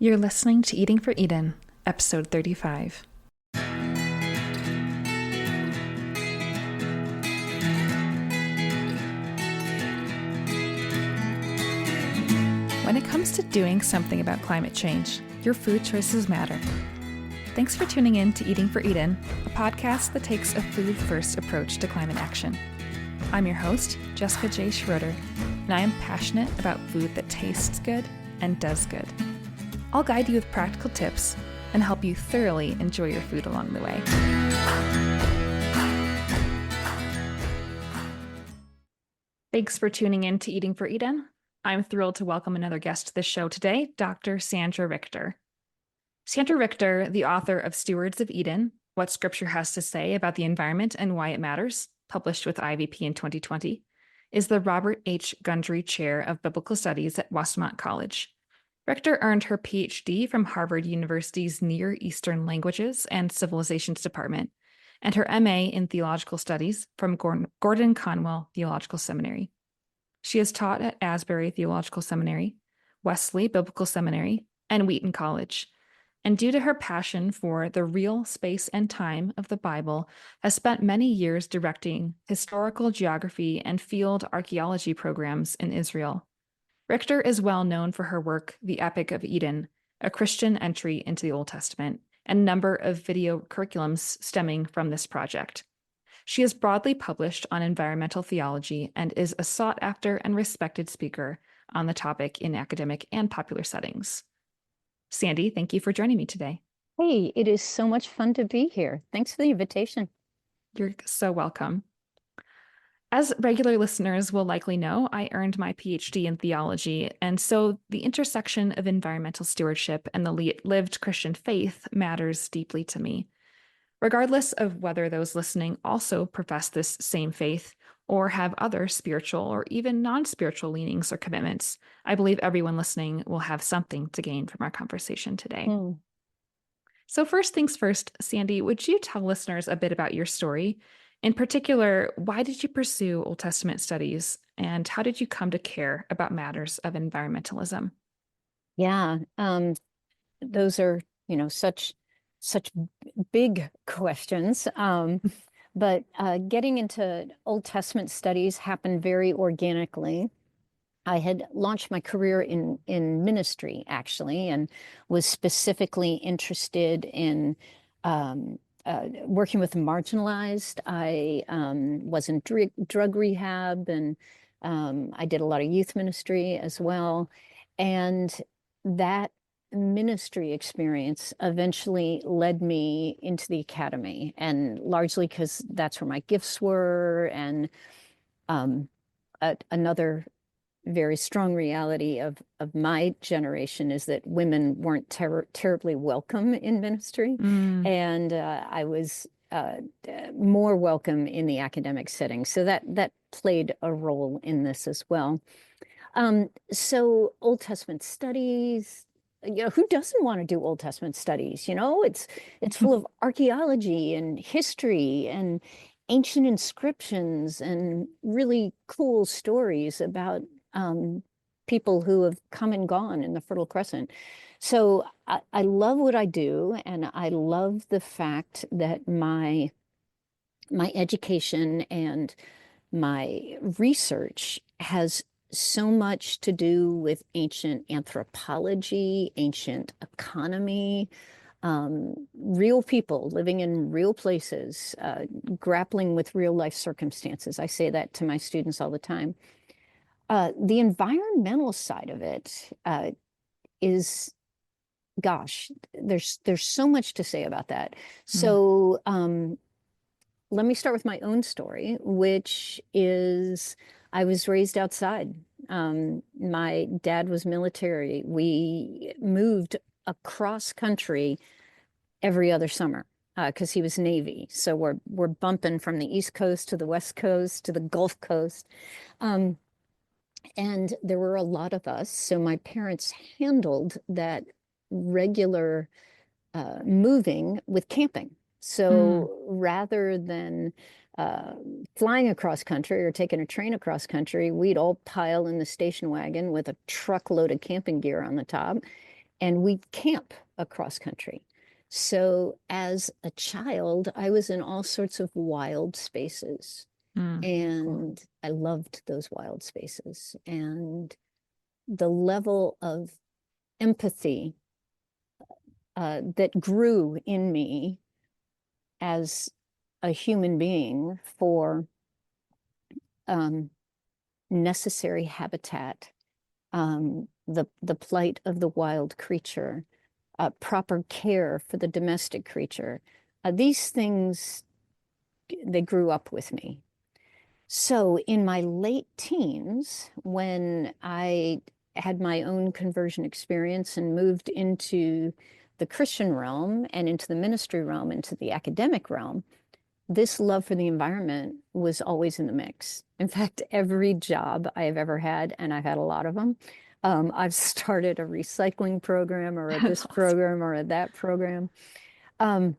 You're listening to Eating for Eden, episode 35. When it comes to doing something about climate change, your food choices matter. Thanks for tuning in to Eating for Eden, a podcast that takes a food-first approach to climate action. I'm your host, Jessica J. Schroeder, and I am passionate about food that tastes good and does good. I'll guide you with practical tips and help you thoroughly enjoy your food along the way. Thanks for tuning in to Eating for Eden. I'm thrilled to welcome another guest to the show today, Dr. Sandra Richter. Sandra Richter, the author of Stewards of Eden, What Scripture Has to Say About the Environment and Why It Matters, published with IVP in 2020, is the Robert H. Gundry Chair of Biblical Studies at Westmont College. Richter earned her PhD from Harvard University's Near Eastern Languages and Civilizations Department, and her MA in Theological Studies from Gordon Conwell Theological Seminary. She has taught at Asbury Theological Seminary, Wesley Biblical Seminary, and Wheaton College, and due to her passion for the real space and time of the Bible, has spent many years directing historical geography and field archaeology programs in Israel. Richter is well known for her work, The Epic of Eden, a Christian entry into the Old Testament, and a number of video curriculums stemming from this project. She is broadly published on environmental theology and is a sought-after and respected speaker on the topic in academic and popular settings. Sandy, thank you for joining me today. Hey, it is so much fun to be here. Thanks for the invitation. You're so welcome. As regular listeners will likely know, I earned my PhD in theology, and so the intersection of environmental stewardship and the lived Christian faith matters deeply to me. Regardless of whether those listening also profess this same faith or have other spiritual or even non-spiritual leanings or commitments, I believe everyone listening will have something to gain from our conversation today. So first things first, Sandy, would you tell listeners a bit about your story? In particular, why did you pursue Old Testament studies, and how did you come to care about matters of environmentalism? Yeah, those are, such big questions. But getting into Old Testament studies happened very organically. I had launched my career in ministry, actually, and was specifically interested in working with the marginalized. I was in drug rehab, and I did a lot of youth ministry as well. And that ministry experience eventually led me into the academy, and largely because that's where my gifts were. And another very strong reality of my generation is that women weren't terribly welcome in ministry. And I was more welcome in the academic setting. So that played a role in this as well. So Old Testament studies, who doesn't want to do Old Testament studies? It's full of archaeology and history and ancient inscriptions and really cool stories about people who have come and gone in the Fertile Crescent. So I love what I do, and I love the fact that my education and my research has so much to do with ancient anthropology, ancient economy, real people living in real places, grappling with real life circumstances. I say that to my students all the time. The environmental side of it is, gosh, there's so much to say about that. So let me start with my own story, which is I was raised outside. My dad was military. We moved across country every other summer because he was Navy. So we're bumping from the East Coast to the West Coast to the Gulf Coast. And there were a lot of us. So my parents handled that regular moving with camping. So rather than flying across country or taking a train across country, we'd all pile in the station wagon with a truckload of camping gear on the top and we camp across country. So as a child, I was in all sorts of wild spaces, Cool. and I loved those wild spaces. And the level of empathy that grew in me as a human being for necessary habitat, the plight of the wild creature, proper care for the domestic creature. These things, they grew up with me. So in my late teens, when I had my own conversion experience and moved into the Christian realm and into the ministry realm, into the academic realm, this love for the environment was always in the mix. In fact, every job I have ever had, and I've had a lot of them, I've started a recycling program or a That's this awesome. program or a that program. Um,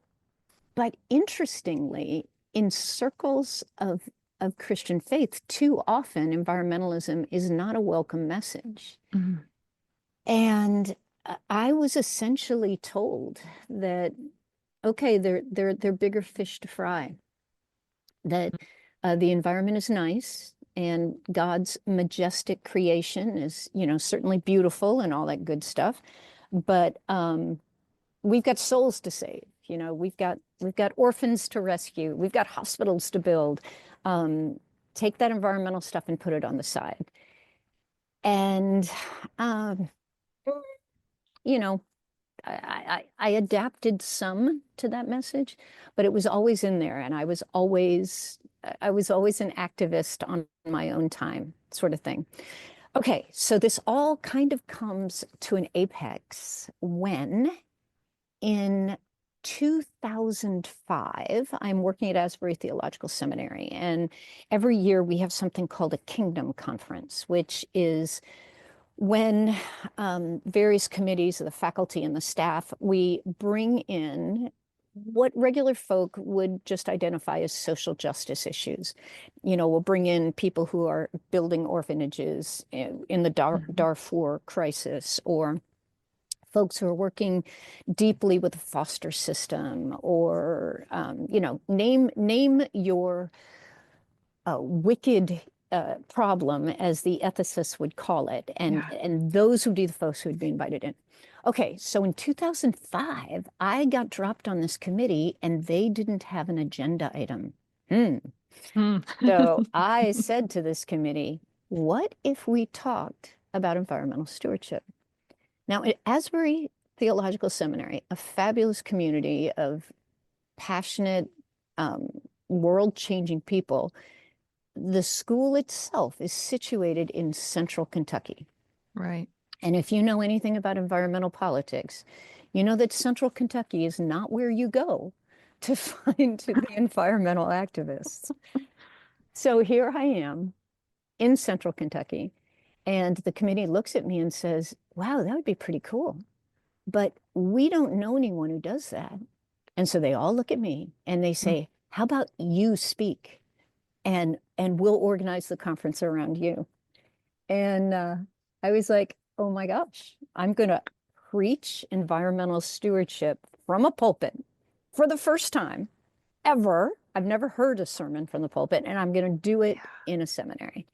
but interestingly, in circles of Christian faith, too often environmentalism is not a welcome message. Mhm. And I was essentially told that, okay, they're bigger fish to fry, that the environment is nice and God's majestic creation is, certainly beautiful and all that good stuff. But we've got souls to save. We've got orphans to rescue. We've got hospitals to build. Take that environmental stuff and put it on the side. And um, you know, I adapted some to that message, but it was always in there, and I was always an activist on my own time, sort of thing. Okay, so this all kind of comes to an apex when in 2005, I'm working at Asbury Theological Seminary, and every year we have something called a Kingdom Conference, which is when various committees of the faculty and the staff, we bring in what regular folk would just identify as social justice issues. We'll bring in people who are building orphanages in the Mhm. Darfur crisis, or folks who are working deeply with the foster system, or name your wicked problem, as the ethicists would call it, and Yeah. those would be the folks who would be invited in. Okay, so in 2005, I got dropped on this committee, and they didn't have an agenda item. Hmm. Mm. So I said to this committee, what if we talked about environmental stewardship? Now, at Asbury Theological Seminary, a fabulous community of passionate, um, world-changing people, the school itself is situated in central Kentucky. Right. And if you know anything about environmental politics, you know that central Kentucky is not where you go to find the environmental activists. So here I am in central Kentucky, and the committee looks at me and says, wow, that would be pretty cool. But we don't know anyone who does that. And so they all look at me and they Mm. say, how about you speak, and we'll organize the conference around you. And I was like, oh my gosh, I'm going to preach environmental stewardship from a pulpit for the first time ever. I've never heard a sermon from the pulpit, and I'm going to do it Yeah. in a seminary.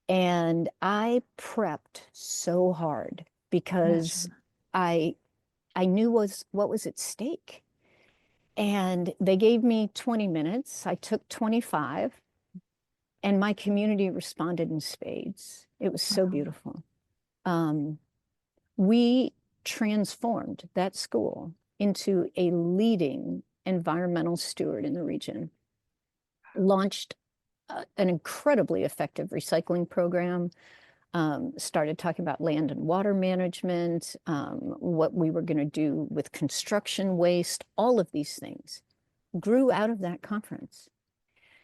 And I prepped so hard because Imagine. I I knew what was at stake. And they gave me 20 minutes. I took 25, and my community responded in spades. It was so Wow. beautiful. Um, we transformed that school into a leading environmental steward in the region, launched an incredibly effective recycling program, started talking about land and water management, what we were going to do with construction waste, all of these things grew out of that conference.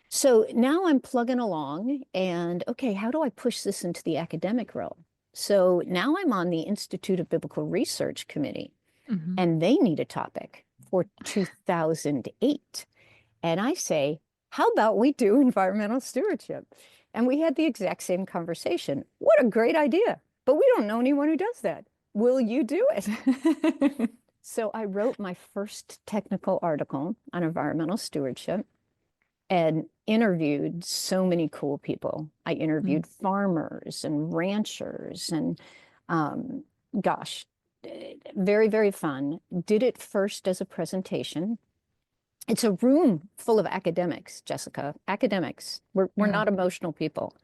So now I'm plugging along, and okay, how do I push this into the academic realm? So now I'm on the Institute of Biblical Research Committee, Mhm. and they need a topic for 2008. And I say, how about we do environmental stewardship? And we had the exact same conversation. What a great idea. But we don't know anyone who does that. will you do it? So I wrote my first technical article on environmental stewardship and interviewed so many cool people. I interviewed farmers and ranchers and gosh, very, very fun. Did it first as a presentation. It's a room full of academics, Jessica, academics. We're not emotional people.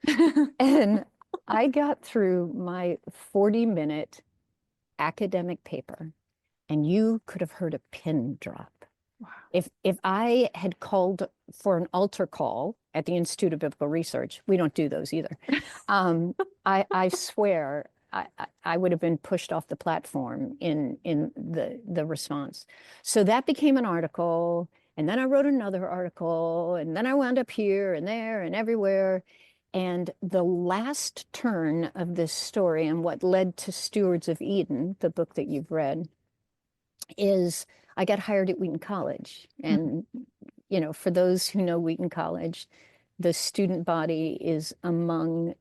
And I got through my 40-minute academic paper, and you could have heard a pin drop. Wow. If I had called for an altar call at the Institute of Biblical Research, we don't do those either. I swear I would have been pushed off the platform in the response. So that became an article, and then I wrote another article, and then I wound up here and there and everywhere. And the last turn of this story and what led to Stewards of Eden, the book that you've read, is I got hired at Wheaton College. And, you know, for those who know Wheaton College, the student body is among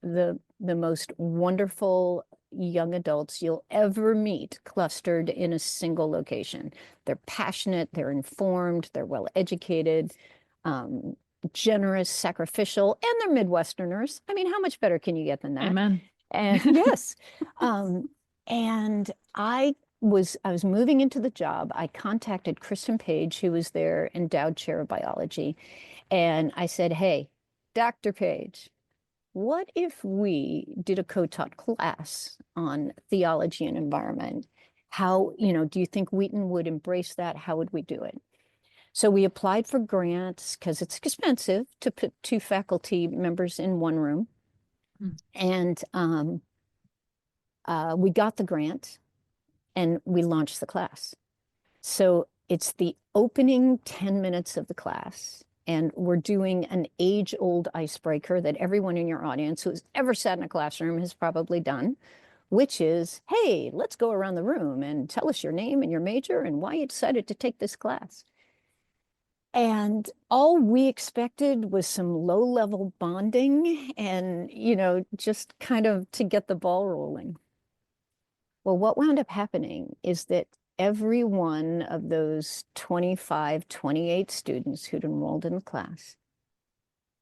the most wonderful young adults you'll ever meet clustered in a single location. They're passionate, they're informed, they're well educated, generous, sacrificial, and they're Midwesterners. I mean, how much better can you get than that? Amen. And yes. And I was moving into the job. I contacted Kristen Page, who was their endowed chair of biology. And I said, hey, Dr. Page, what if we did a co-taught class on theology and environment? How, you know, do you think Wheaton would embrace that? How would we do it? So we applied for grants because it's expensive to put 2 faculty members in one room. And we got the grant and we launched the class. So it's the opening 10 minutes of the class. And we're doing an age-old icebreaker that everyone in your audience who has ever sat in a classroom has probably done, which is, hey, let's go around the room and tell us your name and your major and why you decided to take this class. And all we expected was some low-level bonding and, you know, just kind of to get the ball rolling. Well, what wound up happening is that every one of those 25, 28 students who'd enrolled in the class,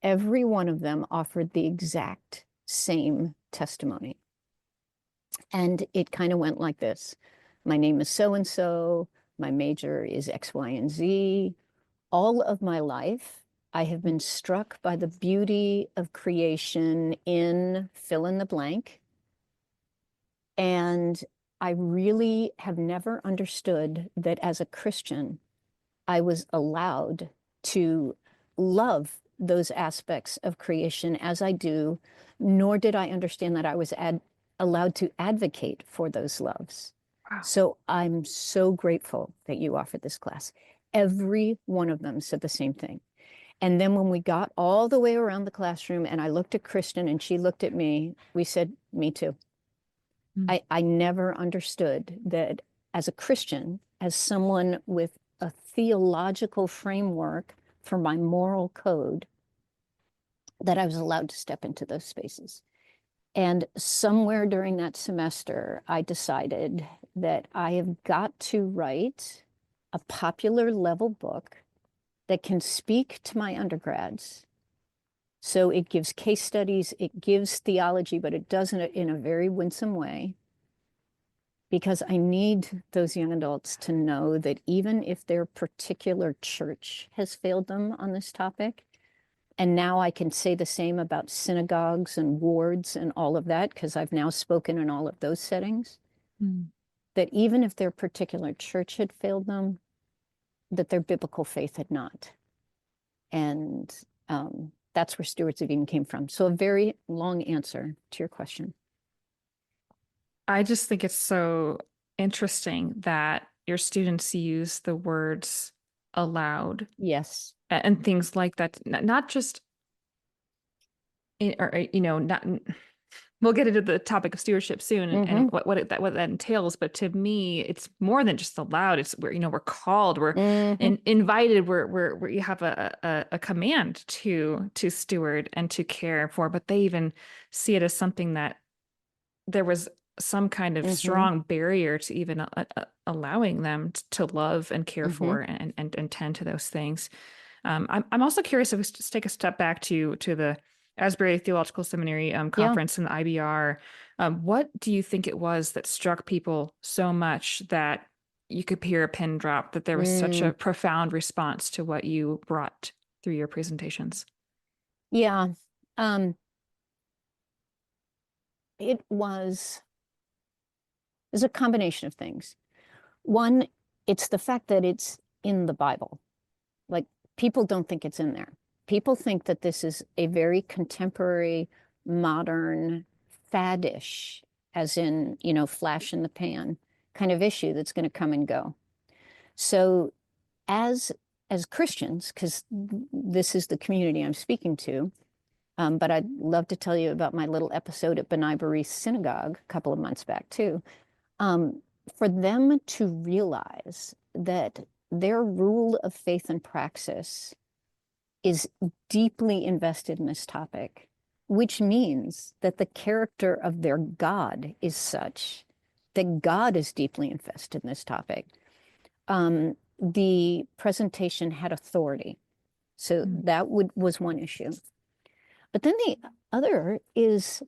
every one of them offered the exact same testimony. And it kind of went like this. My name is so-and-so. My major is X, Y, and Z. All of my life, I have been struck by the beauty of creation in fill in the blank. And I really have never understood that as a Christian, I was allowed to love those aspects of creation as I do, nor did I understand that I was allowed to advocate for those loves. Wow. So I'm so grateful that you offered this class. Every one of them said the same thing. And then when we got all the way around the classroom and I looked at Kristen and she looked at me, we said, me too. I never understood that as a Christian, as someone with a theological framework for my moral code, that I was allowed to step into those spaces. And somewhere during that semester, I decided that I have got to write a popular level book that can speak to my undergrads. So it gives case studies, it gives theology, but it does it in a very winsome way. Because I need those young adults to know that even if their particular church has failed them on this topic, and now I can say the same about synagogues and wards and all of that, because I've now spoken in all of those settings, that even if their particular church had failed them, that their biblical faith had not. And that's where Stewards of Eden came from. So a very long answer to your question. I just think it's so interesting that your students use the words allowed. Yes. And things like that, not just, or, you know, not, we'll get into the topic of stewardship soon and what that entails. But to me, it's more than just allowed. It's we're, you know, we're called, we're invited, we're you have a command to steward and to care for, but they even see it as something that there was some kind of Mm-hmm. strong barrier to even allowing them to love and care Mm-hmm. for and tend to those things. I'm also curious if we just take a step back to the Asbury Theological Seminary Yeah. conference and the IBR. What do you think it was that struck people so much that you could hear a pin drop, that there was such a Mm. profound response to what you brought through your presentations? Yeah. Um, it was a combination of things. One, it's the fact that it's in the Bible. Like, people don't think it's in there. People think that this is a very contemporary, modern, faddish, as in, flash in the pan kind of issue that's going to come and go. So as Christians, because this is the community I'm speaking to, but I'd love to tell you about my little episode at B'nai B'rith Synagogue a couple of months back too. Um, for them to realize that their rule of faith and praxis is deeply invested in this topic, which means that the character of their God is such that God is deeply invested in this topic. The presentation had authority. So Mm. that was one issue. But then the other is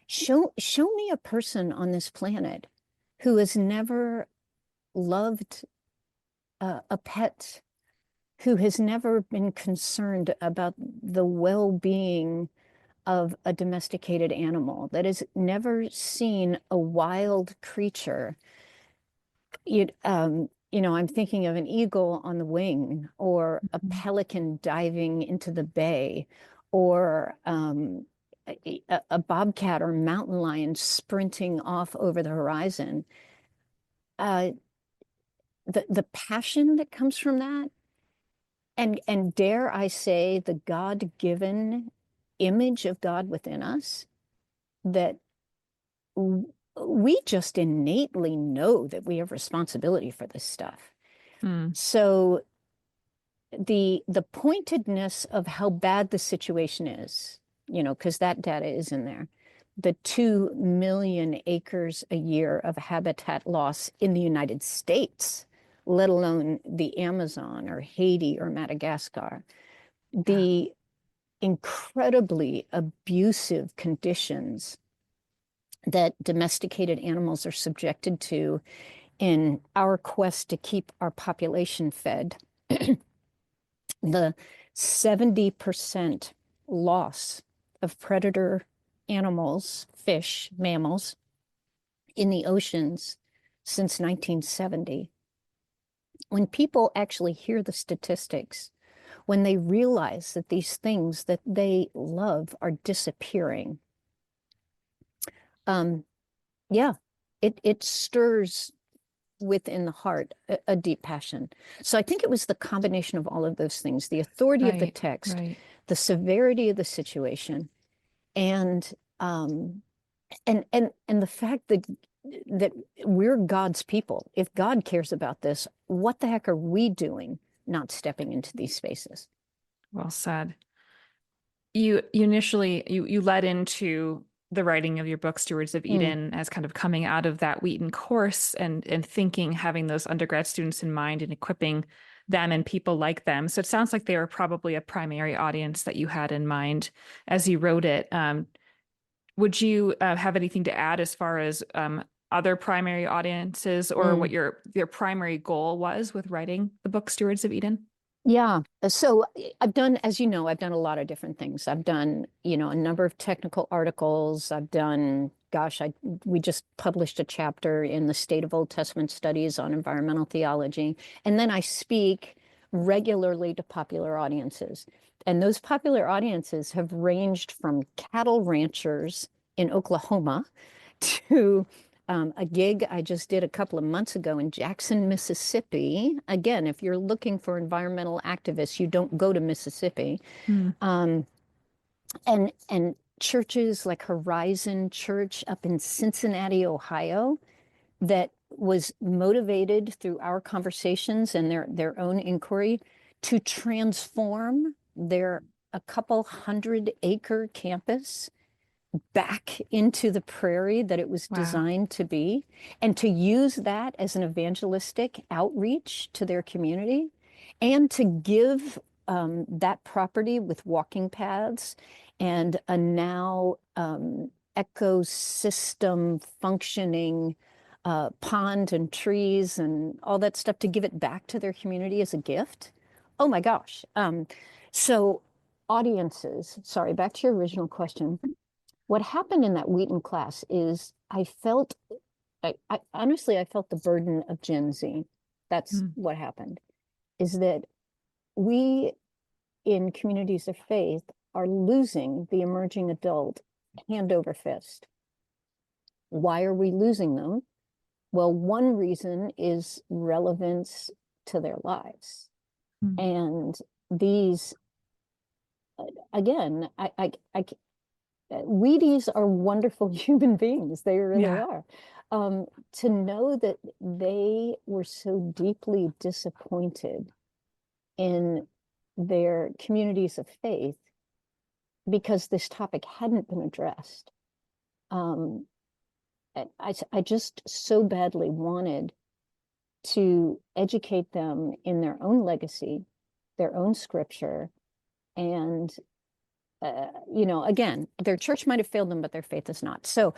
show me a person on this planet who has never loved a pet, who has never been concerned about the well-being of a domesticated animal, that has never seen a wild creature. I'm thinking of an eagle on the wing, or a Mhm. pelican diving into the bay, or a bobcat or mountain lion sprinting off over the horizon. Uh, the passion that comes from that, and dare I say, the God-given image of God within us, that we just innately know that we have responsibility for this stuff. Mm. So the pointedness of how bad the situation is, because that data is in there. The 2 million acres a year of habitat loss in the United States, let alone the Amazon or Haiti or Madagascar. Yeah. The incredibly abusive conditions that domesticated animals are subjected to in our quest to keep our population fed. The 70% loss of predator animals, fish, mammals in the oceans since 1970. When people actually hear the statistics, when they realize that these things that they love are disappearing, um, yeah, it stirs within the heart a deep passion. So I think it was the combination of all of those things: the authority of the Right. text, Right. the severity of the situation, and um, and the fact that we're God's people. If God cares about this, what the heck are we doing not stepping into these spaces? Well said. You initially you led into the writing of your book Stewards of Mm, Eden as kind of coming out of that Wheaton course and thinking, having those undergrad students in mind and equipping them and people like them. So it sounds like they were probably a primary audience that you had in mind as you wrote it. Would you have anything to add as far as other primary audiences, or what mm. your primary goal was with writing the book Stewards of Eden? Yeah. So I've done, as you know, I've done a lot of different things. I've done, a number of technical articles. I've done, gosh, we just published a chapter in the State of Old Testament Studies on environmental theology. And then I speak regularly to popular audiences. And those popular audiences have ranged from cattle ranchers in Oklahoma to a gig I just did a couple of months ago in Jackson, Mississippi. Again, if you're looking for environmental activists, you don't go to Mississippi. Hmm. Um, and churches like Horizon Church up in Cincinnati, Ohio, that was motivated through our conversations and their own inquiry to transform their a couple 100-acre campus back into the prairie that it was Wow. designed to be, and to use that as an evangelistic outreach to their community, and to give that property with walking paths and a now ecosystem functioning pond and trees and all that stuff, to give it back to their community as a gift. Oh my gosh. So audiences, sorry, back to your original question. What happened in that Wheaton class is I honestly, I felt the burden of Gen Z. That's Mm. what happened, is that we in communities of faith are losing the emerging adult hand over fist. Why are we losing them? Well, one reason is relevance to their lives. Mm. And these, again, Wheaties are wonderful human beings. They really Yeah. are. To know that they were so deeply disappointed in their communities of faith because this topic hadn't been addressed. Um, I just so badly wanted to educate them in their own legacy, their own scripture, and again, their church might have failed them, but their faith is not. So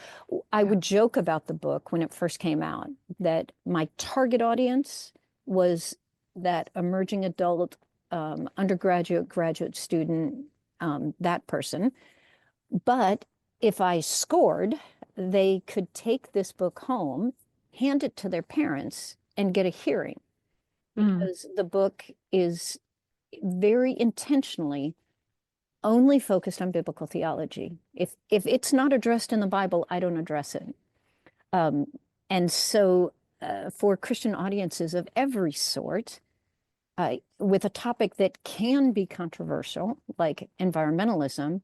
I Yeah. would joke about the book when it first came out that my target audience was that emerging adult, undergraduate, graduate student, that person. But if I scored, they could take this book home, hand it to their parents, and get a hearing, Mm. because the book is very intentionally only focused on biblical theology. If it's not addressed in the Bible, I don't address it. Um, and so for Christian audiences of every sort, with a topic that can be controversial, like environmentalism,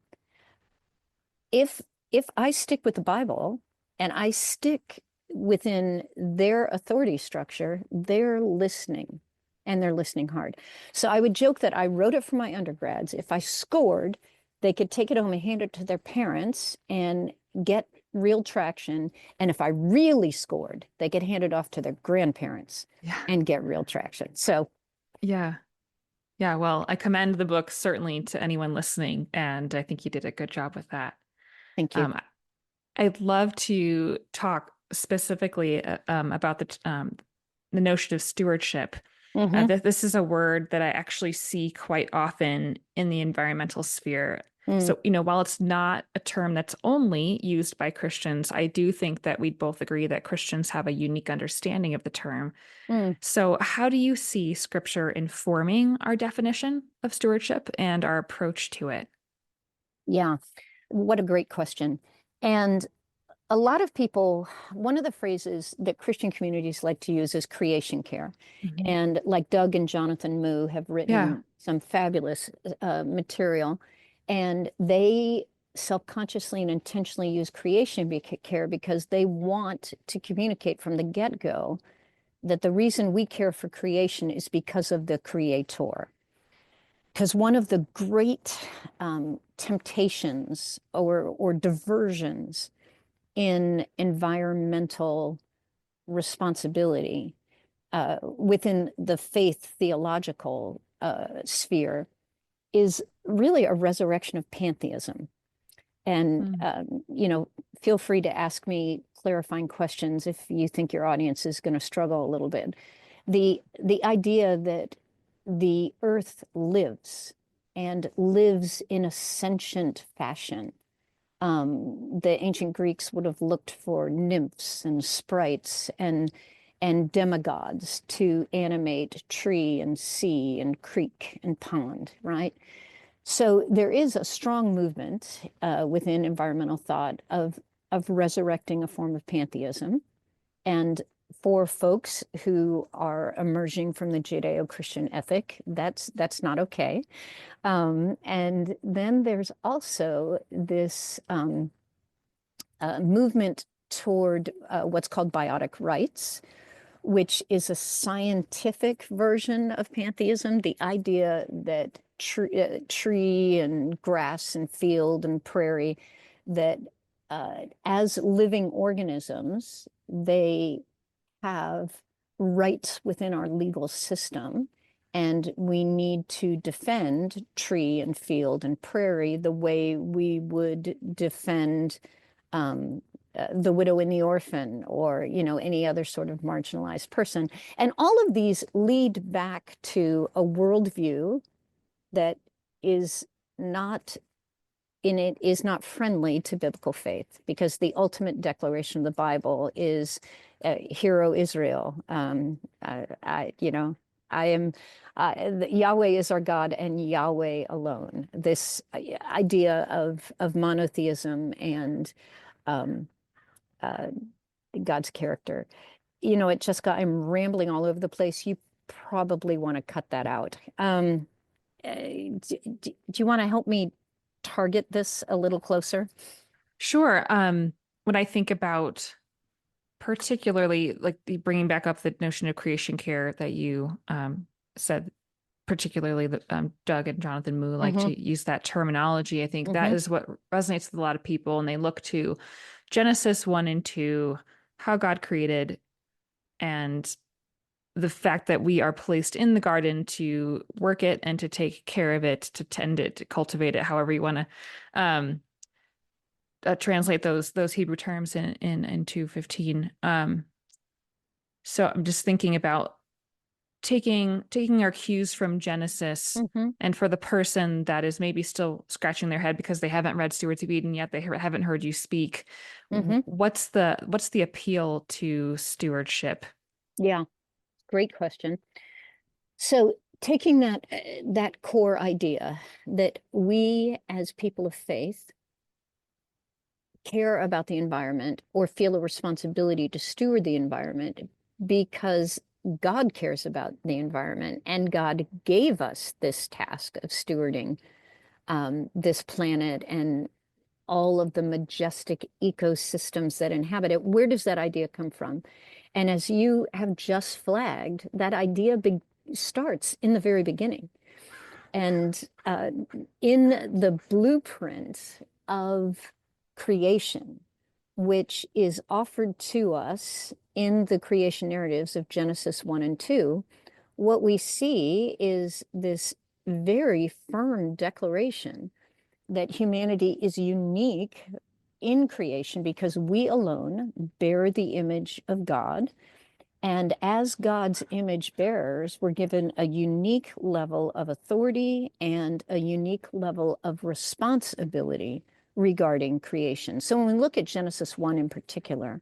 if if I stick with the Bible and I stick within their authority structure, they're listening, and they're listening hard. So I would joke that I wrote it for my undergrads. If I scored, they could take it home and hand it to their parents and get real traction. And if I really scored, they could hand it off to their grandparents Yeah. and get real traction. So Yeah. Yeah. Well, I commend the book certainly to anyone listening, and I think you did a good job with that. thank you. Um, I'd love to talk specifically about the notion of stewardship. Mm-hmm. This is a word that I actually see quite often in the environmental sphere. Mm, So, while it's not a term that's only used by Christians, I do think that we'd both agree that Christians have a unique understanding of the term. mm. So, how do you see scripture informing our definition of stewardship and our approach to it? Yeah, what a great question. And a lot of people, one of the phrases that Christian communities like to use is creation care. Mhm. And like Doug and Jonathan Moo have Yeah. written some fabulous material, and they self-consciously and intentionally use creation care because they want to communicate from the get-go that the reason we care for creation is because of the creator. Because one of the great temptations or diversions in environmental responsibility within the faith theological sphere is really a resurrection of pantheism. And, Mm. feel free to ask me clarifying questions if you think your audience is going to struggle a little bit. The idea that the earth lives and lives in a sentient fashion. The ancient Greeks would have looked for nymphs and sprites and demigods to animate tree and sea and creek and pond, right? So there is a strong movement within environmental thought of resurrecting a form of pantheism. And for folks who are emerging from the Judeo-Christian ethic, that's not okay. And then there's also this movement toward what's called biotic rights, which is a scientific version of pantheism. The idea that tree and grass and field and prairie, that as living organisms, they have rights within our legal system, and we need to defend tree and field and prairie the way we would defend the widow and the orphan, or any other sort of marginalized person. And all of these lead back to a worldview that is not friendly to biblical faith, because the ultimate declaration of the Bible is, "Hear, O Israel, I am Yahweh is our God, and Yahweh alone." This idea of monotheism and uh, God's character. Jessica, I'm rambling all over the place. You probably want to cut that out. Do you want to help me target this a little closer? Sure. When I think about particularly like bringing back up the notion of creation care that you said, particularly that Doug and Jonathan Moo like Mm-hmm. to use that terminology. I think that Mm-hmm. is what resonates with a lot of people, and they look to Genesis 1 and 2, how God created, and the fact that we are placed in the garden to work it and to take care of it, to tend it, to cultivate it, however you want to translate those Hebrew terms in 2:15. So I'm just thinking about taking our cues from Genesis, Mm-hmm. and for the person that is maybe still scratching their head because they haven't read Stewards of Eden yet, they haven't heard you speak. Mm-hmm. What's the appeal to stewardship? Yeah, great question. So taking that core idea that we as people of faith care about the environment, or feel a responsibility to steward the environment because God cares about the environment, and God gave us this task of stewarding this planet and all of the majestic ecosystems that inhabit it. Where does that idea come from? And as you have just flagged, that idea starts in the very beginning. And in the blueprint of creation, which is offered to us in the creation narratives of Genesis 1 and 2, what we see is this very firm declaration that humanity is unique in creation because we alone bear the image of God. And as God's image bearers, we're given a unique level of authority and a unique level of responsibility regarding creation. So when we look at Genesis 1 in particular,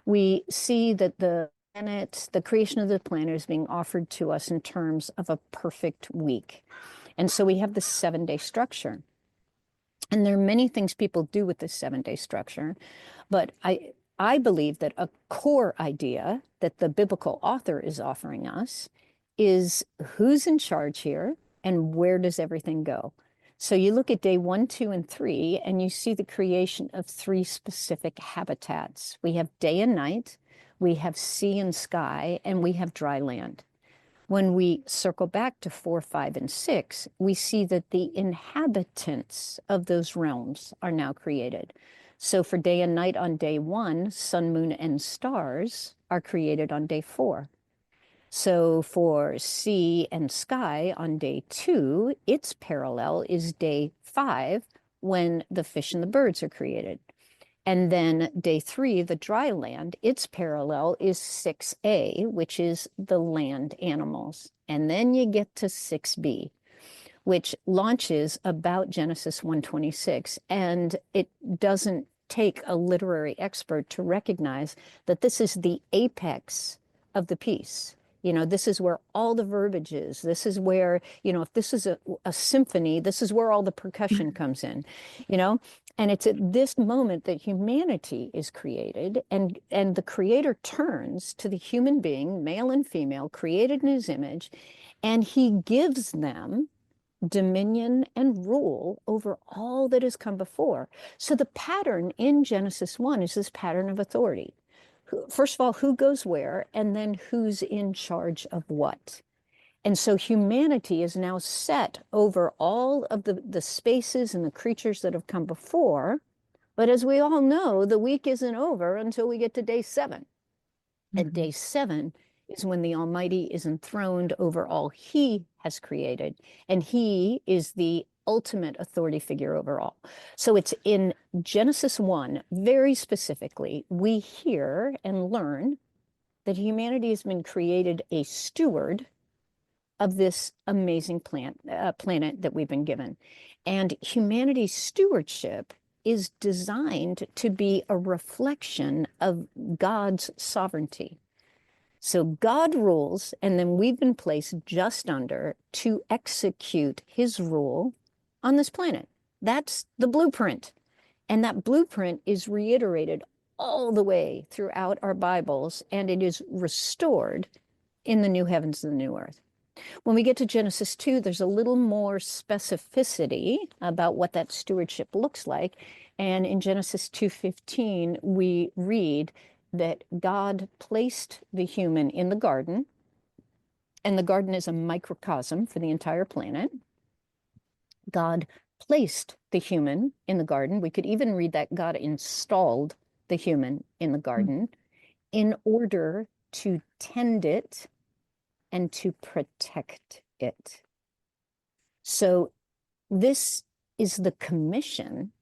we see that the planet, the creation of the planet, is being offered to us in terms of a perfect week. And so we have this 7-day structure. And there are many things people do with this 7-day structure, but I believe that a core idea that the biblical author is offering us is who's in charge here and where does everything go. So you look at day 1, 2, and 3, and you see the creation of 3 specific habitats. We have day and night, we have sea and sky, and we have dry land. When we circle back to 4, 5, and 6, we see that the inhabitants of those realms are now created. So for day and night on day 1, sun, moon, and stars are created on day 4. So for sea and sky on day 2, its parallel is day 5, when the fish and the birds are created. And then day 3, the dry land, its parallel is 6A, which is the land animals. And then you get to 6B, which launches about Genesis 1:26. And it doesn't take a literary expert to recognize that this is the apex of the piece. This is where all the verbiage is. This is where, if this is a symphony, this is where all the percussion comes in, you know? And it's at this moment that humanity is created, and the creator turns to the human being, male and female, created in his image, and he gives them dominion and rule over all that has come before. So the pattern in Genesis 1 is this pattern of authority. First of all, who goes where, and then who's in charge of what. And so humanity is now set over all of the spaces and the creatures that have come before, But as we all know, the week isn't over until we get to day 7. And Mhm. day 7 is when the Almighty is enthroned over all he has created. And he is the ultimate authority figure over all. So it's in Genesis 1, very specifically, we hear and learn that humanity has been created a steward of this amazing planet that we've been given. And humanity's stewardship is designed to be a reflection of God's sovereignty. So God rules, and then we've been placed just under to execute his rule on this planet. That's the blueprint. And that blueprint is reiterated all the way throughout our Bibles, and it is restored in the new heavens and the new earth. When we get to Genesis 2, there's a little more specificity about what that stewardship looks like. And in Genesis 2:15, we read that God placed the human in the garden, and the garden is a microcosm for the entire planet. God placed the human in the garden. We could even read that God installed the human in the garden in order to tend it and to protect it. So this is the commission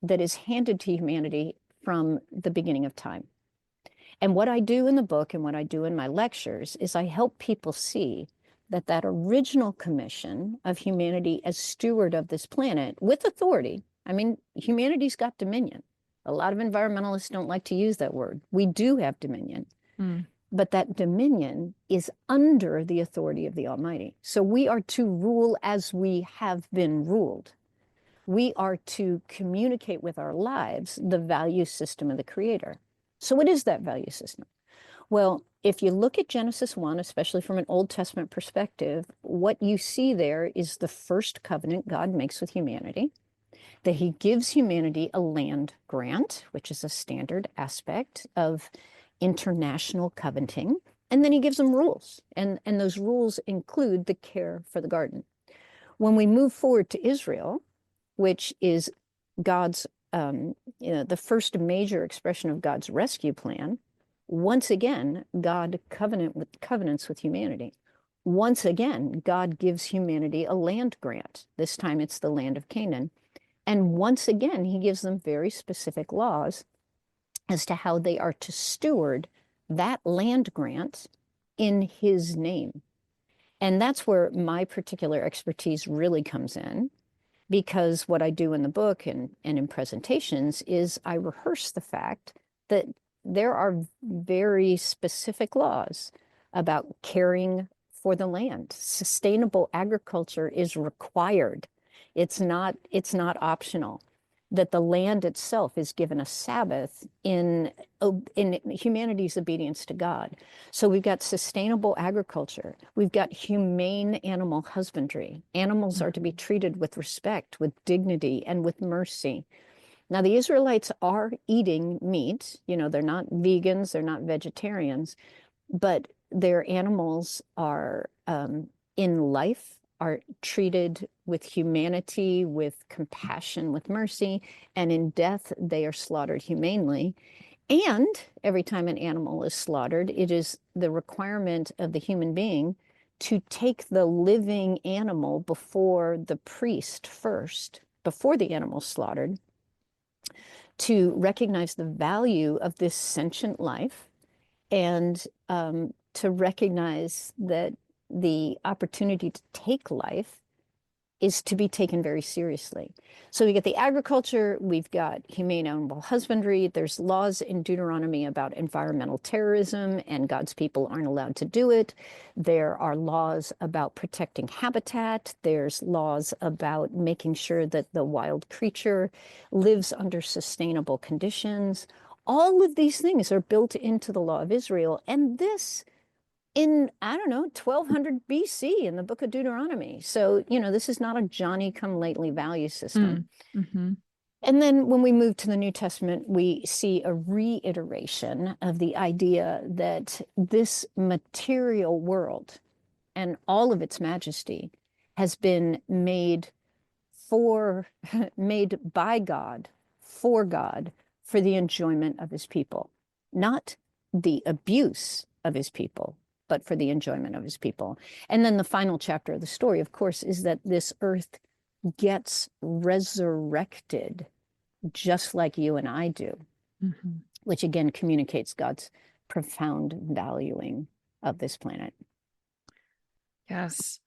that is handed to humanity from the beginning of time. And what I do in the book and what I do in my lectures is I help people see that that original commission of humanity as steward of this planet with authority. I mean, humanity's got dominion. A lot of environmentalists don't like to use that word. We do have dominion. Mm. But that dominion is under the authority of the Almighty. So we are to rule as we have been ruled. We are to communicate with our lives the value system of the Creator. So what is that value system? Well, if you look at Genesis 1, especially from an Old Testament perspective, what you see there is the first covenant God makes with humanity, that he gives humanity a land grant, which is a standard aspect of international covenanting. And then he gives them rules. And those rules include the care for the garden. When we move forward to Israel, which is God's, the first major expression of God's rescue plan, once again, God covenants with humanity. Once again, God gives humanity a land grant. This time it's the land of Canaan. And once again, he gives them very specific laws as to how they are to steward that land grant in his name. And that's where my particular expertise really comes in, because what I do in the book and in presentations is I rehearse the fact that there are very specific laws about caring for the land. Sustainable agriculture is required. It's not optional. That the land itself is given a Sabbath in humanity's obedience to God. So we've got sustainable agriculture. We've got humane animal husbandry. Animals are to be treated with respect, with dignity, and with mercy. Now, the Israelites are eating meat. You know, they're not vegans, they're not vegetarians, but their animals are in life are treated with humanity, with compassion, with mercy, and in death they are slaughtered humanely. And every time an animal is slaughtered, it is the requirement of the human being to take the living animal before the priest first, before the animal is slaughtered, to recognize the value of this sentient life and to recognize that the opportunity to take life is to be taken very seriously. So we get the agriculture, we've got humane animal husbandry, there's laws in Deuteronomy about environmental terrorism, and God's people aren't allowed to do it. There are laws about protecting habitat. There's laws about making sure that the wild creature lives under sustainable conditions. All of these things are built into the law of Israel, and this in, I don't know, 1200 BC in the book of Deuteronomy. So, you know, this is not a Johnny-come-lately value system. Mm-hmm. And then when we move to the New Testament, we see a reiteration of the idea that this material world and all of its majesty has been made made by God for God, for the enjoyment of his people, not the abuse of his people, but for the enjoyment of his people. And then the final chapter of the story, of course, is that this earth gets resurrected just like you and I do, which again communicates God's profound valuing of this planet. Yes.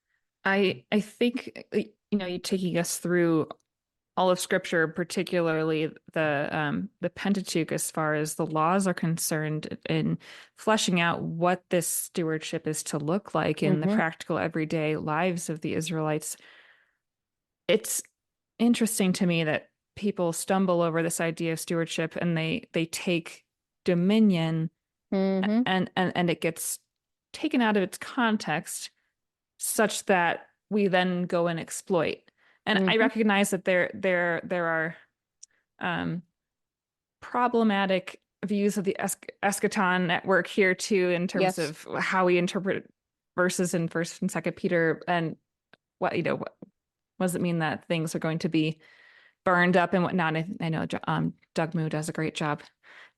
I think you taking us through all of Scripture, particularly the Pentateuch, as far as the laws are concerned, in fleshing out what this stewardship is to look like in the practical everyday lives of the Israelites. It's interesting to me that people stumble over this idea of stewardship and they take dominion and it gets taken out of its context such that we then go and exploit. And I recognize that there are problematic views of the eschaton at work here too, in terms of how we interpret verses in First and Second Peter, and what does it mean that things are going to be burned up and whatnot. I know Doug Moo does a great job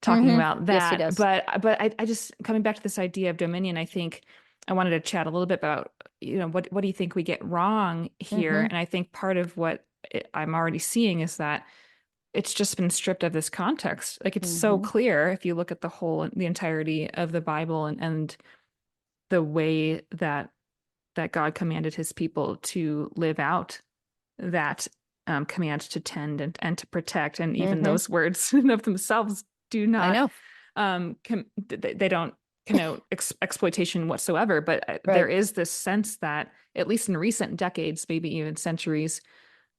talking about that. Yes, he does. But I just, coming back to this idea of dominion, I think I wanted to chat a little bit about, what do you think we get wrong here? And I think part of what I'm already seeing is that it's just been stripped of this context. Like, it's so clear if you look at the entirety of the Bible and the way that God commanded his people to live out that command to tend and to protect. And even those words of themselves do not, they don't connote exploitation whatsoever. But there is this sense that, at least in recent decades, maybe even centuries,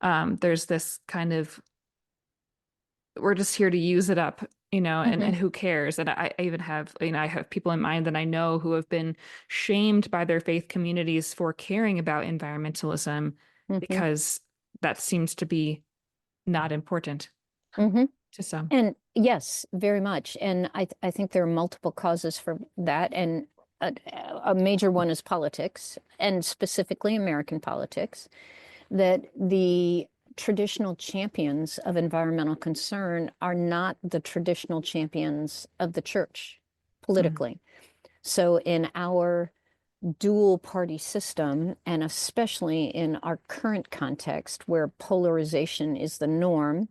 there's this kind of, we're just here to use it up, and who cares? And I even have, I have people in mind that I know who have been shamed by their faith communities for caring about environmentalism because that seems to be not important to some. And yes, very much. And I think there are multiple causes for that. And a major one is politics, and specifically American politics, that the traditional champions of environmental concern are not the traditional champions of the church politically. So in our dual party system, and especially in our current context where polarization is the norm,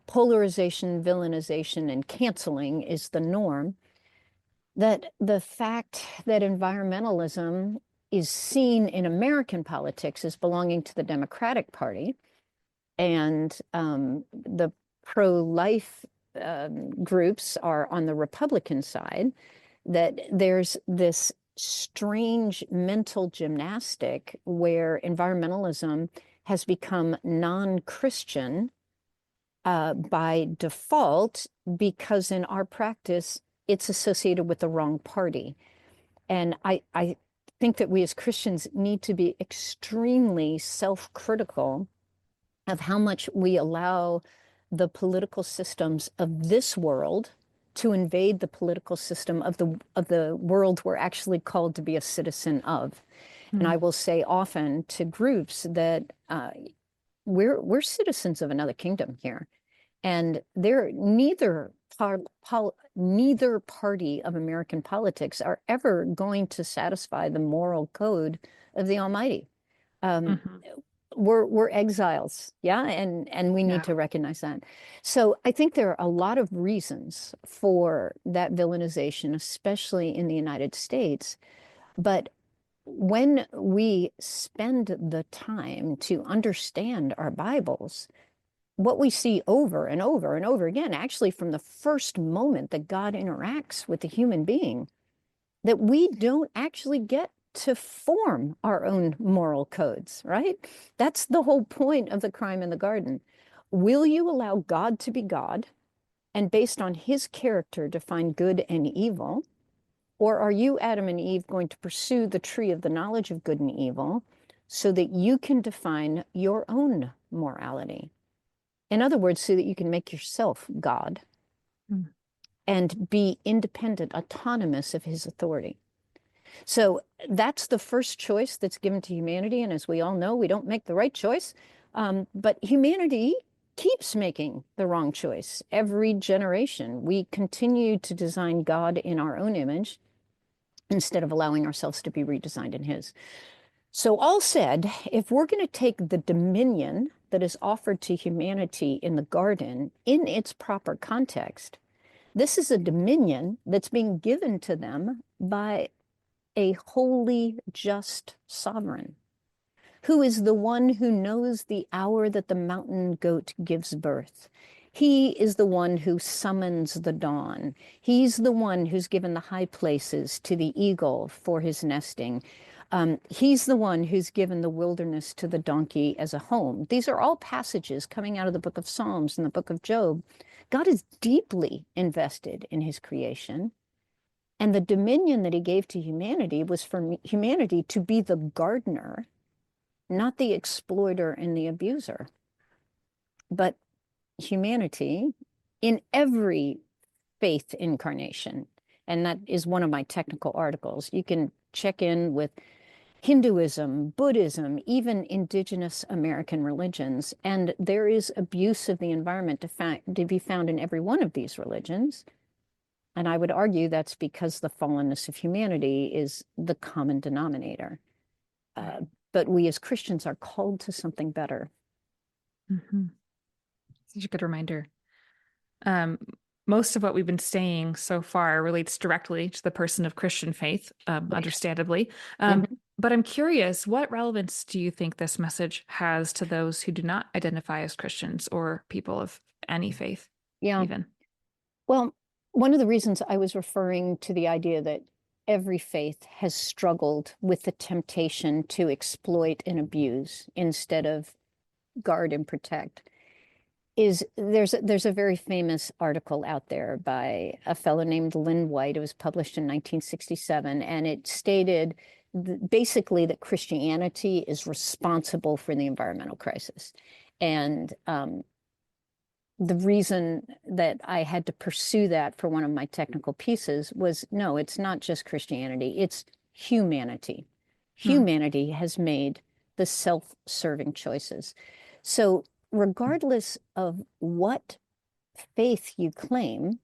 polarization, villainization, and canceling is the norm, that the fact that environmentalism is seen in American politics as belonging to the Democratic Party, and the pro-life groups are on the Republican side, that there's this strange mental gymnastic where environmentalism has become non-Christian by default, because in our practice, it's associated with the wrong party. And I think that we as Christians need to be extremely self-critical of how much we allow the political systems of this world to invade the political system of the world we're actually called to be a citizen of. And I will say often to groups that we're citizens of another kingdom here, and neither party of American politics are ever going to satisfy the moral code of the Almighty. We're exiles, and we need to recognize that. So I think there are a lot of reasons for that villainization, especially in the United States. But when we spend the time to understand our Bibles, what we see over and over and over again, actually from the first moment that God interacts with the human being, that we don't actually get to form our own moral codes, right? That's the whole point of the crime in the garden. Will you allow God to be God and based on his character define good and evil? Or are you, Adam and Eve, going to pursue the tree of the knowledge of good and evil so that you can define your own morality? In other words, so that you can make yourself God and be independent, autonomous of his authority. So that's the first choice that's given to humanity. And as we all know, we don't make the right choice. But humanity keeps making the wrong choice. Every generation, we continue to design God in our own image instead of allowing ourselves to be redesigned in his. So all said, if we're going to take the dominion that is offered to humanity in the garden in its proper context, this is a dominion that's being given to them by a holy, just sovereign, who is the one who knows the hour that the mountain goat gives birth. He is the one who summons the dawn. He's the one who's given the high places to the eagle for his nesting. He's the one who's given the wilderness to the donkey as a home. These are all passages coming out of the book of Psalms and the book of Job. God is deeply invested in his creation. And the dominion that he gave to humanity was for humanity to be the gardener, not the exploiter and the abuser. But humanity, in every faith incarnation, and that is one of my technical articles, you can check in with Hinduism, Buddhism, even indigenous American religions, and there is abuse of the environment to be found in every one of these religions. And I would argue that's because the fallenness of humanity is the common denominator. But we as Christians are called to something better. Mm-hmm. Such a good reminder. Most of what we've been saying so far relates directly to the person of Christian faith, understandably. But I'm curious, what relevance do you think this message has to those who do not identify as Christians or people of any faith? Yeah. Even? Well, one of the reasons I was referring to the idea that every faith has struggled with the temptation to exploit and abuse instead of guard and protect is there's a very famous article out there by a fellow named Lynn White. It was published in 1967, and it stated basically that Christianity is responsible for the environmental crisis. And the reason that I had to pursue that for one of my technical pieces was, no, it's not just Christianity, it's humanity. Humanity has made the self-serving choices. So regardless of what faith you claim,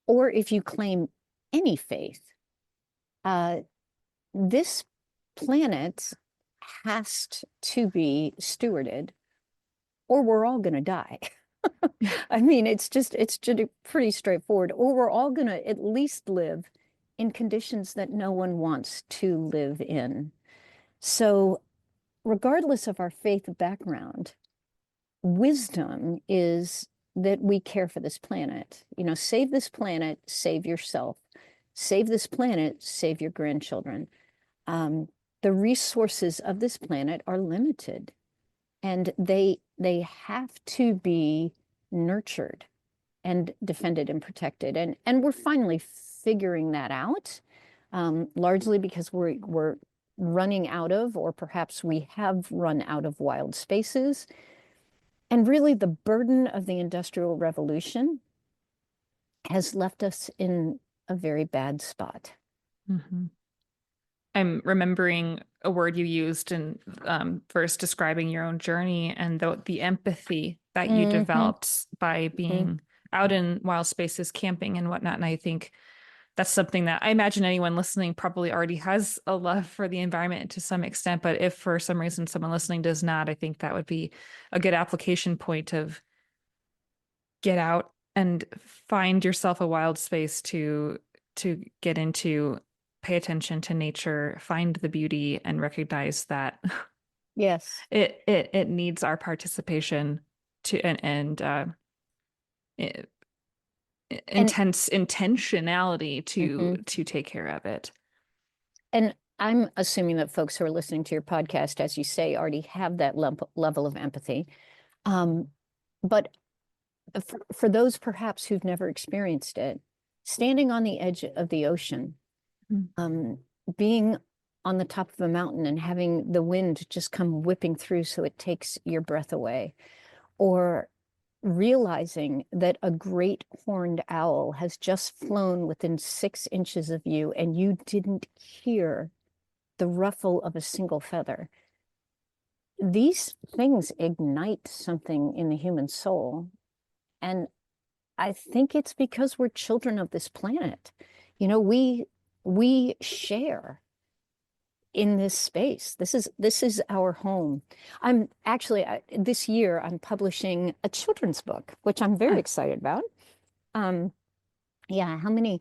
or if you claim any faith, this planet has to be stewarded, or we're all going to die. I mean, it's just pretty straightforward. Or we're all going to at least live in conditions that no one wants to live in. So regardless of our faith background, wisdom is that we care for this planet. You know, save this planet, save yourself. Save this planet, save your grandchildren. The resources of this planet are limited, and they have to be nurtured and defended and protected. And we're finally figuring that out, largely because we're running out of, or perhaps we have run out of, wild spaces. And really, the burden of the Industrial Revolution has left us in a very bad spot. I'm remembering a word you used in first describing your own journey and the empathy that you developed by being out in wild spaces, camping and whatnot. And I think that's something that I imagine anyone listening probably already has a love for the environment to some extent. But if for some reason someone listening does not, I think that would be a good application point of get out and find yourself a wild space to get into, pay attention to nature, find the beauty, and recognize that yes, it needs our participation to intense intentionality to take care of it. And I'm assuming that folks who are listening to your podcast, as you say, already have that level of empathy. But for those perhaps who've never experienced it, standing on the edge of the ocean, being on the top of a mountain and having the wind just come whipping through so it takes your breath away, or realizing that a great horned owl has just flown within 6 inches of you and you didn't hear the ruffle of a single feather. these things ignite something in the human soul. And I think it's because we're children of this planet. You know, we share in this space. This is our home. I'm actually this year I'm publishing a children's book, which I'm very excited about. Um, yeah, how many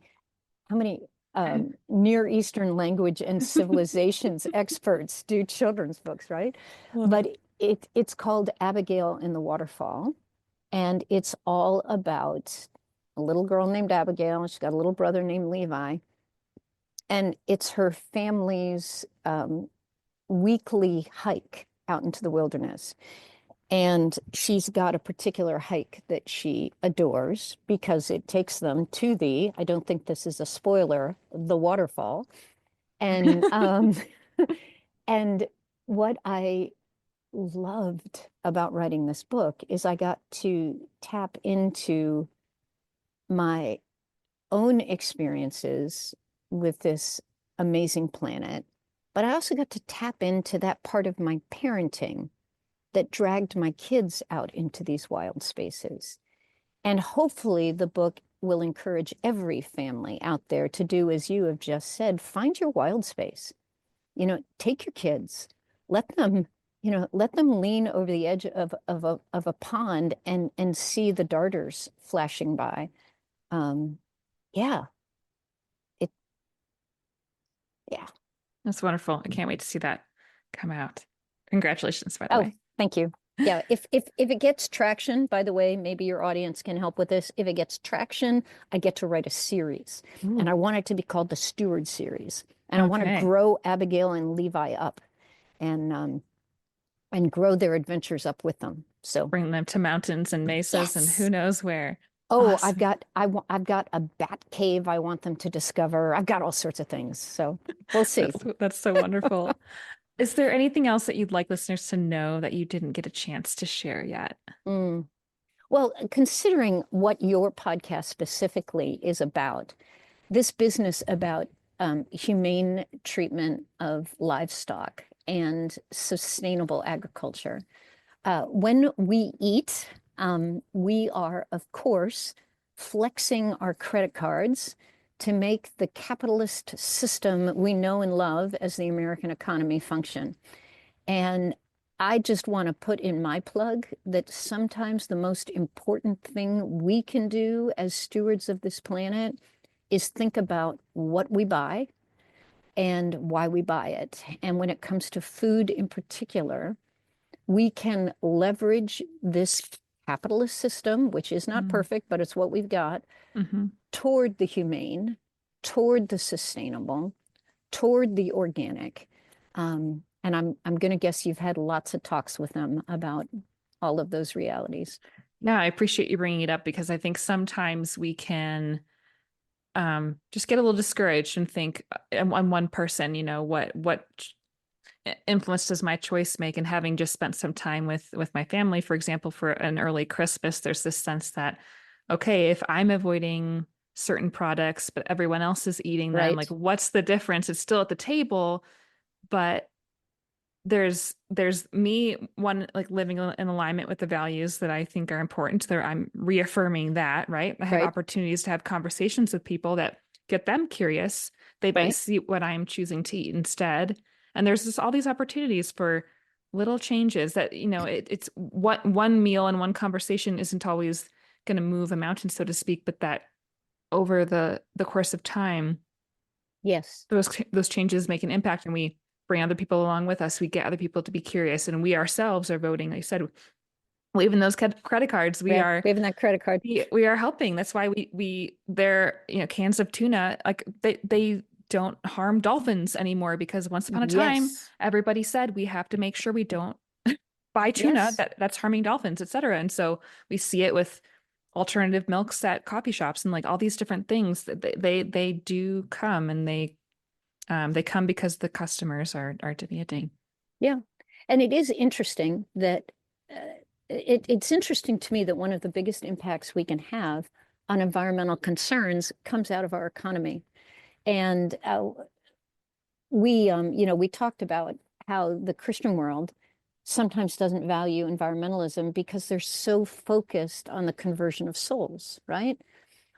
Near Eastern language and civilizations experts do children's books, right? Love it. But it's called Abigail in the Waterfall, and it's all about a little girl named Abigail. She's got a little brother named Levi, and it's her family's weekly hike out into the wilderness. And she's got a particular hike that she adores because it takes them to I don't think this is a spoiler, the waterfall. And and what I loved about writing this book is I got to tap into my own experiences with this amazing planet, but I also got to tap into that part of my parenting that dragged my kids out into these wild spaces. And hopefully the book will encourage every family out there to do as you have just said, find your wild space. You know, take your kids, let them, let them lean over the edge of a pond and see the darters flashing by. Yeah, it, yeah. That's wonderful. I can't wait to see that come out. Congratulations, by the Oh, way. thank you. Yeah, if it gets traction, by the way, maybe your audience can help with this. If it gets traction, I get to write a series, and I want it to be called the Steward series. And I want to Okay. grow Abigail and Levi up, and grow their adventures up with them. So Bring them to mountains and mesas and who yes. knows where. Oh, Awesome. I've got a bat cave I want them to discover. I've got all sorts of things. So we'll see. That's so wonderful. Is there anything else that you'd like listeners to know that you didn't get a chance to share yet? Mm. Well, considering what your podcast specifically is about, this business about humane treatment of livestock and sustainable agriculture. When we eat, we are, of course, flexing our credit cards to make the capitalist system we know and love as the American economy function. And I just want to put in my plug that sometimes the most important thing we can do as stewards of this planet is think about what we buy and why we buy it. And when it comes to food in particular, we can leverage this capitalist system, which is not perfect, but it's what we've got, Mm-hmm. toward the humane, toward the sustainable, toward the organic. And I'm going to guess you've had lots of talks with them about all of those realities. Yeah, I appreciate you bringing it up because I think sometimes we can just get a little discouraged and think on one person, what influence does my choice make? And having just spent some time with my family, for example, for an early Christmas, there's this sense that, okay, if I'm avoiding certain products, but everyone else is eating them, like Right, what's the difference? It's still at the table, but there's me one like living in alignment with the values that I think are important. There, I'm reaffirming that, right? I have right, opportunities to have conversations with people that get them curious. They might right. see what I'm choosing to eat instead. And there's just all these opportunities for little changes that, it's what one meal and one conversation isn't always going to move a mountain, so to speak, but that over the course of time, Yes, those changes make an impact, and we bring other people along with us. We get other people to be curious, and we ourselves are voting. Like I said, waving those credit cards, we right. are We have that credit card. we are helping. That's why we they're cans of tuna, like they don't harm dolphins anymore, because once upon a time Yes, everybody said we have to make sure we don't buy tuna yes. that's harming dolphins, etc. And so we see it with alternative milks at coffee shops and like all these different things that they do come, and they come because the customers are demanding. Yeah. And it is interesting that it's interesting to me that one of the biggest impacts we can have on environmental concerns comes out of our economy. And we talked about how the Christian world sometimes doesn't value environmentalism because they're so focused on the conversion of souls, right?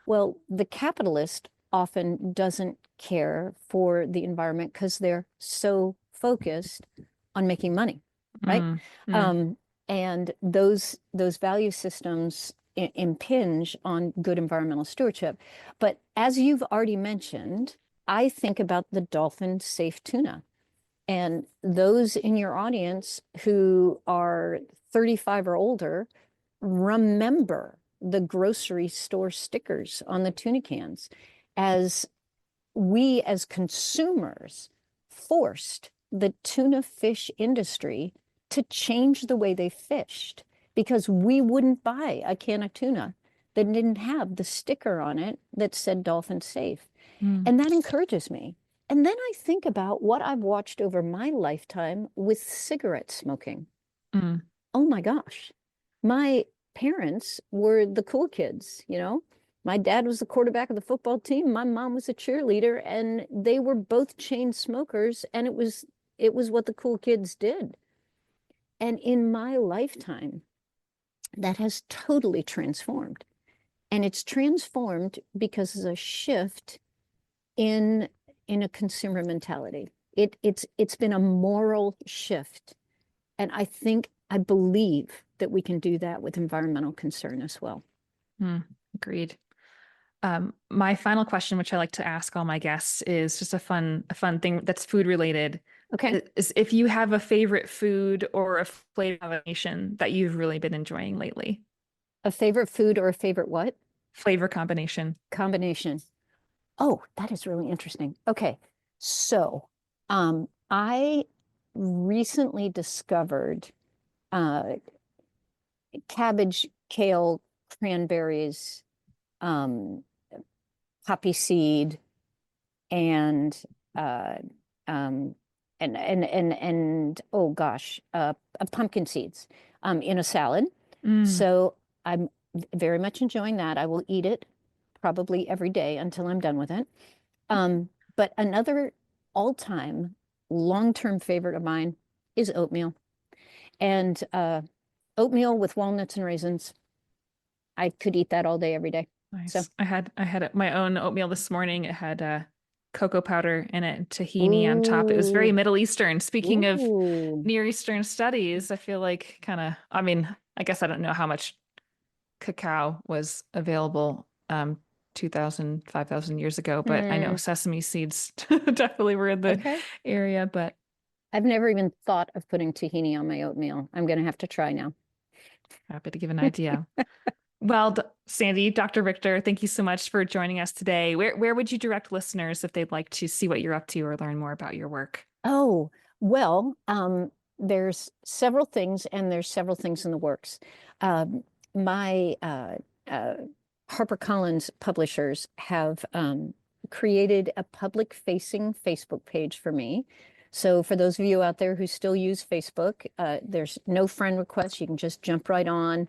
Well, the capitalist often doesn't care for the environment because they're so focused on making money, right? Mm, mm, Um, and those value systems impinge on good environmental stewardship. But as you've already mentioned, I think about the dolphin safe tuna. And those in your audience who are 35 or older, remember the grocery store stickers on the tuna cans as we as consumers forced the tuna fish industry to change the way they fished because we wouldn't buy a can of tuna that didn't have the sticker on it that said dolphin safe. mm, And that encourages me. And then I think about what I've watched over my lifetime with cigarette smoking. mm, Oh my gosh. My parents were the cool kids, you know? My dad was the quarterback of the football team. My mom was a cheerleader, and they were both chain smokers, and it was what the cool kids did. And in my lifetime, that has totally transformed. And it's transformed because of a shift in a consumer mentality. It's been a moral shift. And I believe that we can do that with environmental concern as well. mm. Agreed. My final question, which I like to ask all my guests, is just a fun thing that's food related. Okay. Is if you have a favorite food or a flavor combination that you've really been enjoying lately. A favorite food or a favorite what? Flavor combination. Combination. Oh, that is really interesting. Okay. So, I recently discovered uh, cabbage, kale, cranberries, um, poppy seed, and uh, um, and oh gosh, pumpkin seeds in a salad. Mm, So I'm very much enjoying that. I will eat it probably every day until I'm done with it. But another all-time long-term favorite of mine is oatmeal. And oatmeal with walnuts and raisins. I could eat that all day, every day. So, nice. I had my own oatmeal this morning. It had cocoa powder in it and tahini on top. It was very ooh, Middle Eastern. Speaking of ooh. Near Eastern studies, I feel like kind of, I mean, I guess I don't know how much cacao was available 2000, 5,000 years ago, but I know Hmm, sesame seeds definitely were in the okay. area, but I've never even thought of putting tahini on my oatmeal. I'm going to have to try now. happy to give an idea. Well, Sandy, Dr. Richter, thank you so much for joining us today. Where would you direct listeners if they'd like to see what you're up to or learn more about your work? Oh, well, there's several things, and there's several things in the works. My uh, HarperCollins publishers have created a public-facing Facebook page for me. So for those of you out there who still use Facebook, there's no friend request. You can just jump right on,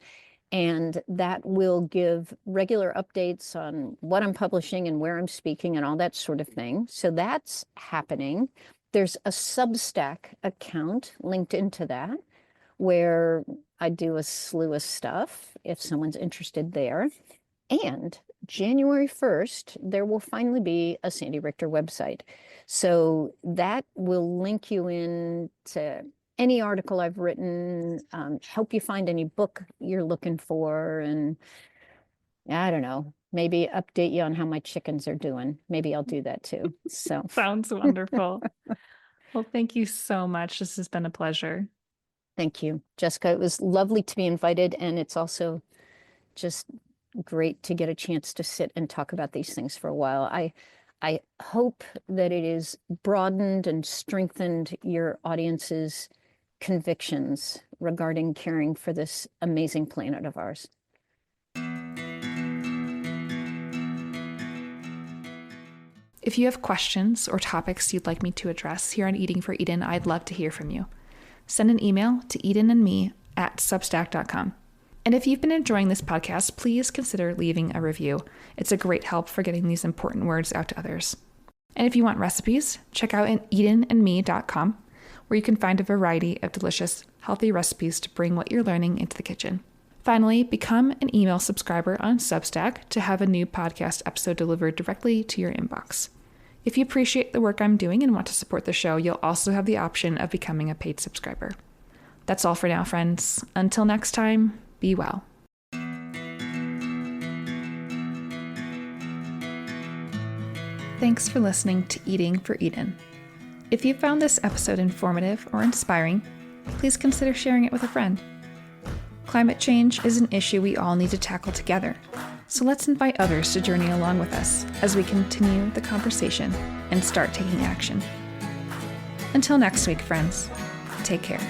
and that will give regular updates on what I'm publishing and where I'm speaking and all that sort of thing. So that's happening. There's a Substack account linked into that where I do a slew of stuff if someone's interested there. And January 1st, there will finally be a Sandy Richter website. So that will link you in to any article I've written, help you find any book you're looking for, and I don't know, maybe update you on how my chickens are doing. Maybe I'll do that too. So Sounds wonderful. Well, thank you so much. This has been a pleasure. thank you, Jessica. It was lovely to be invited, and it's also just great to get a chance to sit and talk about these things for a while. I hope that it has broadened and strengthened your audience's convictions regarding caring for this amazing planet of ours. If you have questions or topics you'd like me to address here on Eating for Eden, I'd love to hear from you. Send an email to edenandme@substack.com. And if you've been enjoying this podcast, please consider leaving a review. It's a great help for getting these important words out to others. And if you want recipes, check out edenandme.com, where you can find a variety of delicious healthy recipes to bring what you're learning into the kitchen. Finally, become an email subscriber on Substack to have a new podcast episode delivered directly to your inbox. If you appreciate the work I'm doing and want to support the show, you'll also have the option of becoming a paid subscriber. That's all for now, friends. Until next time, be well. Thanks for listening to Eating for Eden. If you found this episode informative or inspiring, please consider sharing it with a friend. Climate change is an issue we all need to tackle together, so let's invite others to journey along with us as we continue the conversation and start taking action. Until next week, friends, take care.